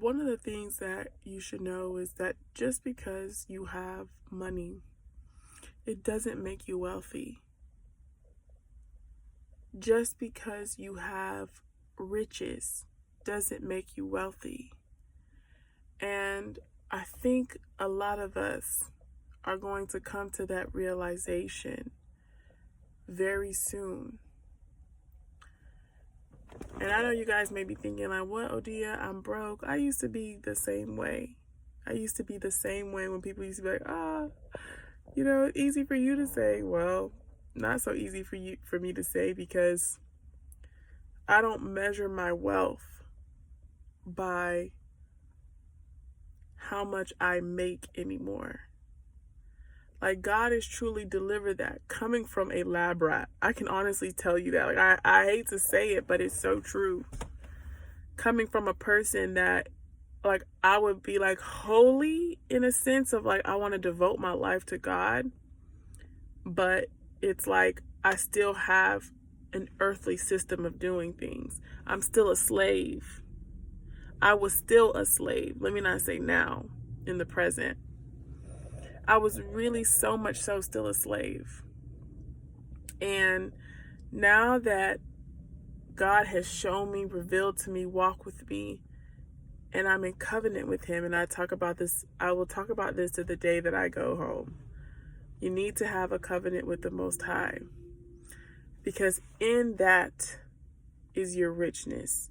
One of the things that you should know is that just because you have money, it doesn't make you wealthy. Just because you have riches doesn't make you wealthy. And I think a lot of us are going to come to that realization very soon. And I know you guys may be thinking, like, what, Odia? I'm broke. I used to be the same way. I used to be the same way when people used to be like, easy for you to say. Well, not so easy for me to say, because I don't measure my wealth by how much I make anymore. Like, God has truly delivered that. Coming from a lab rat, I can honestly tell you that. Like, I hate to say it, but it's so true. Coming from a person that, like, I would be like holy in a sense of like, I want to devote my life to God, but it's like I still have an earthly system of doing things. I'm still a slave. I was still a slave. Let me not say now, in the present. I was really so much so still a slave. And now that God has shown me, revealed to me, walked with me, and I'm in covenant with him, and I will talk about this to the day that I go home. You need to have a covenant with the Most High, because in that is your richness.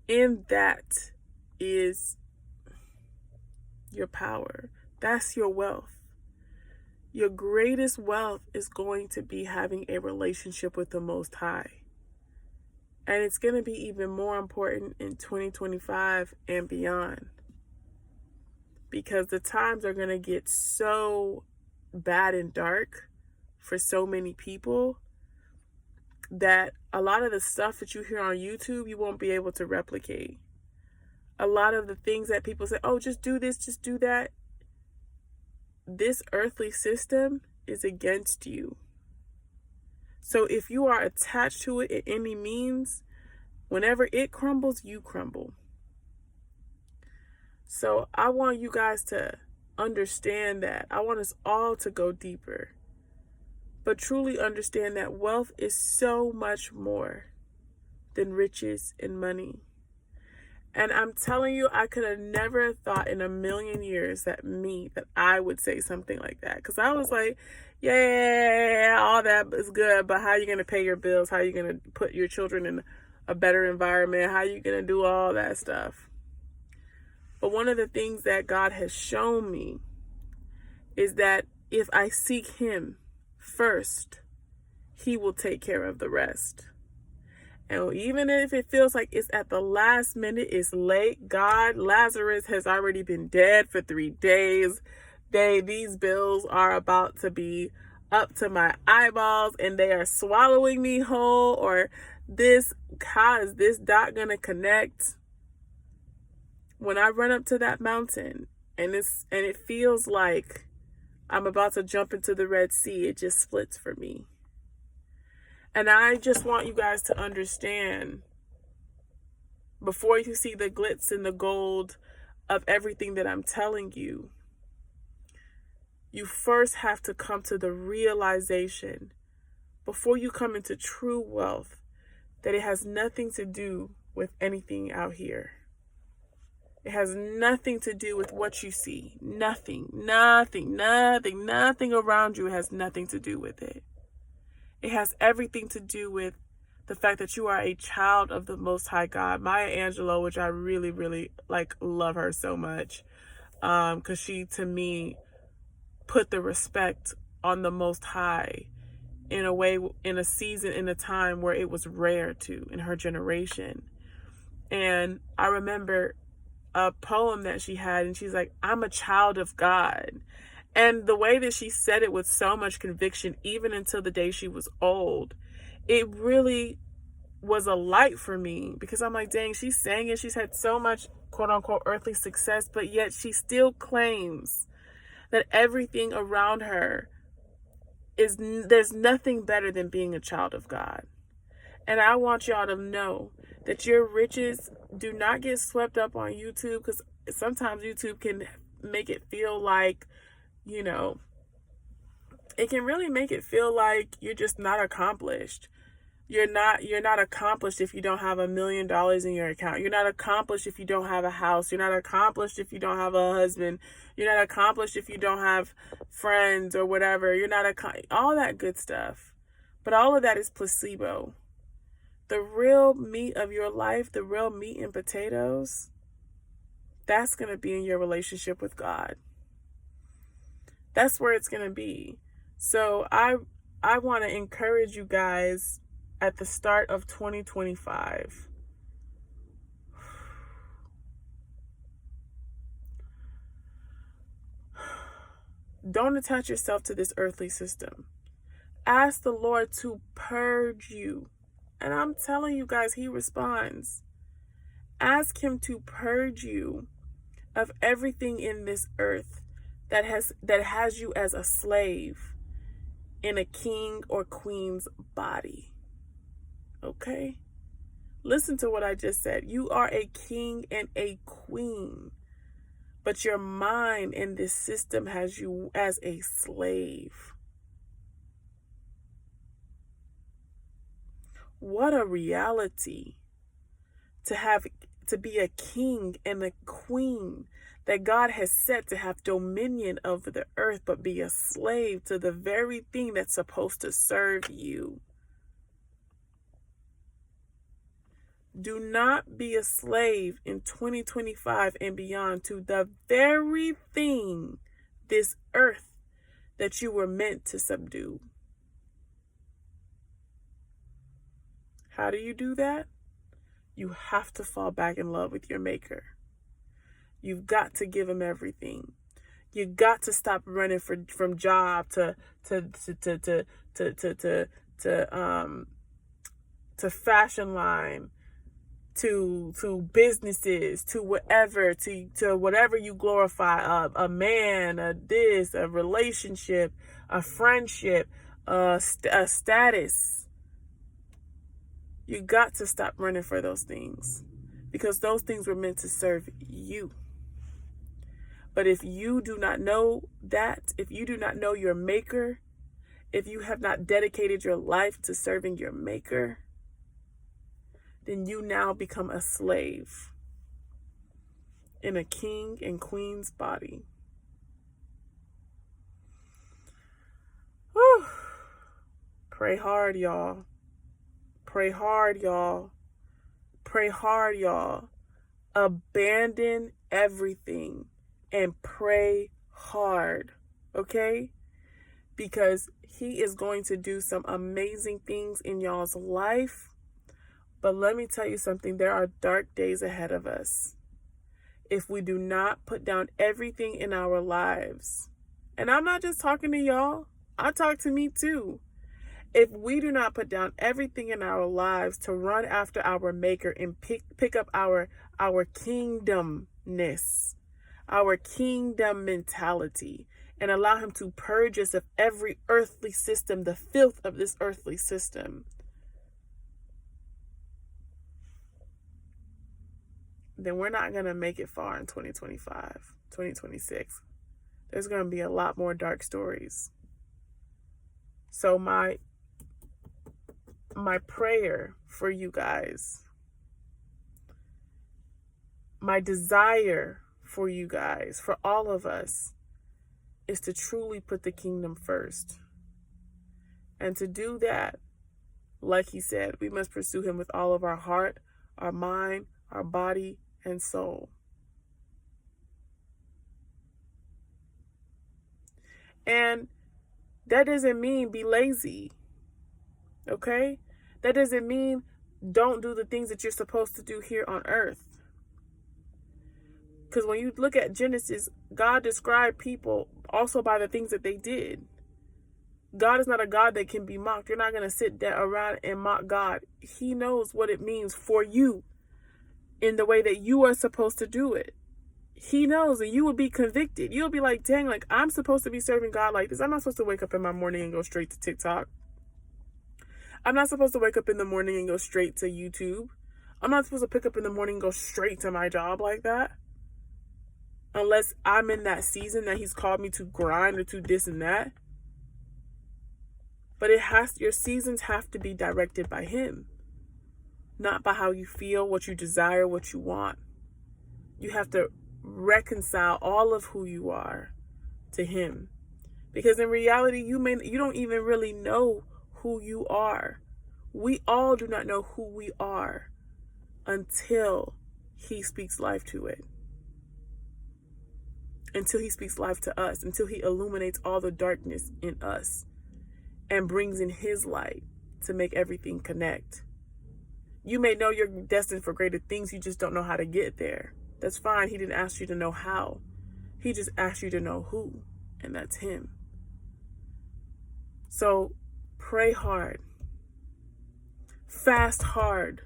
In that is your power. That's your wealth. Your greatest wealth is going to be having a relationship with the Most High. And it's going to be even more important in 2025 and beyond, because the times are going to get so bad and dark for so many people that a lot of the stuff that you hear on YouTube, you won't be able to replicate. A lot of the things that people say, oh, just do this, just do that. This earthly system is against you. So if you are attached to it in any means, whenever it crumbles, you crumble. So I want you guys to understand that. I want us all to go deeper, but truly understand that wealth is so much more than riches and money. And I'm telling you, I could have never thought in a million years that I would say something like that. Because I was like, yeah, all that is good, but how are you going to pay your bills? How are you going to put your children in a better environment? How are you going to do all that stuff? But one of the things that God has shown me is that if I seek him first, he will take care of the rest. And even if it feels like it's at the last minute, it's late, Lazarus has already been dead for 3 days. These bills are about to be up to my eyeballs and they are swallowing me whole. Or how is this dot gonna connect? When I run up to that mountain and it feels like I'm about to jump into the Red Sea, it just splits for me. And I just want you guys to understand, before you see the glitz and the gold of everything that I'm telling you, you first have to come to the realization, before you come into true wealth, that it has nothing to do with anything out here. It has nothing to do with what you see. Nothing around you has nothing to do with it. It has everything to do with the fact that you are a child of the Most High God. Maya Angelou, which I really, really love her so much, because she, to me, put the respect on the Most High in a way, in a season, in a time where it was rare to, in her generation. And I remember a poem that she had, and she's like, I'm a child of God. And the way that she said it with so much conviction, even until the day she was old, it really was a light for me, because I'm like, dang, she's saying it. She's had so much quote unquote earthly success, but yet she still claims that everything around her there's nothing better than being a child of God. And I want y'all to know that your riches do not get swept up on YouTube, because sometimes YouTube can make it feel like, you know, it can really make it feel like you're just not accomplished. You're not accomplished if you don't have $1 million in your account. You're not accomplished if you don't have a house. You're not accomplished if you don't have a husband. You're not accomplished if you don't have friends or whatever. You're not all that good stuff. But all of that is placebo. The real meat of your life, the real meat and potatoes, that's going to be in your relationship with God. That's where it's going to be. So I want to encourage you guys at the start of 2025. Don't attach yourself to this earthly system. Ask the Lord to purge you. And I'm telling you guys, he responds. Ask him to purge you of everything in this earth that has you as a slave in a king or queen's body. Okay? Listen to what I just said. You are a king and a queen, but your mind in this system has you as a slave. What a reality to be a king and a queen that God has set to have dominion over the earth, but be a slave to the very thing that's supposed to serve you. Do not be a slave in 2025 and beyond to the very thing, this earth, that you were meant to subdue. How do you do that? You have to fall back in love with your maker. You've got to give him everything. You got to stop running from job to fashion line, to businesses, to whatever, to whatever you glorify, a man, a relationship, a friendship, a status. You got to stop running for those things, because those things were meant to serve you. But if you do not know that, if you do not know your maker, if you have not dedicated your life to serving your maker, then you now become a slave in a king and queen's body. Whew. Pray hard, y'all. Pray hard, y'all. Pray hard, y'all. Abandon everything and pray hard, okay? Because he is going to do some amazing things in y'all's life. But let me tell you something, there are dark days ahead of us if we do not put down everything in our lives. And I'm not just talking to y'all, I talk to me too. If we do not put down everything in our lives to run after our maker and pick up our kingdomness, our kingdom mentality, and allow him to purge us of every earthly system, the filth of this earthly system, then we're not going to make it far in 2025, 2026. There's going to be a lot more dark stories. So my prayer for you guys, my desire for you guys, for all of us, is to truly put the kingdom first. And to do that, like he said, we must pursue him with all of our heart, our mind, our body, and soul. And that doesn't mean be lazy, okay? That doesn't mean don't do the things that you're supposed to do here on earth. Because when you look at Genesis, God described people also by the things that they did. God is not a God that can be mocked. You're not going to sit around and mock God. He knows what it means for you in the way that you are supposed to do it. He knows, and you will be convicted. You'll be like, dang, like I'm supposed to be serving God like this. I'm not supposed to wake up in my morning and go straight to TikTok. I'm not supposed to wake up in the morning and go straight to YouTube. I'm not supposed to pick up in the morning and go straight to my job like that. unless I'm in that season that he's called me to grind or to this and that. But your seasons have to be directed by him, not by how you feel, what you desire, what you want. You have to reconcile all of who you are to him. Because in reality, you don't even really know who you are. We all do not know who we are until he speaks life to it. Until he speaks life to us. Until he illuminates all the darkness in us and brings in his light to make everything connect. You may know you're destined for greater things. You just don't know how to get there. That's fine. He didn't ask you to know how. He just asked you to know who. And that's him. So pray hard. Fast hard.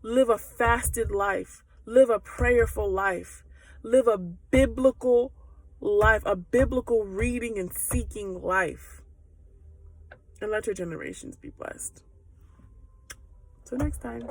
Live a fasted life. Live a prayerful life. Live a biblical life. A biblical reading and seeking life. And let your generations be blessed. Till next time.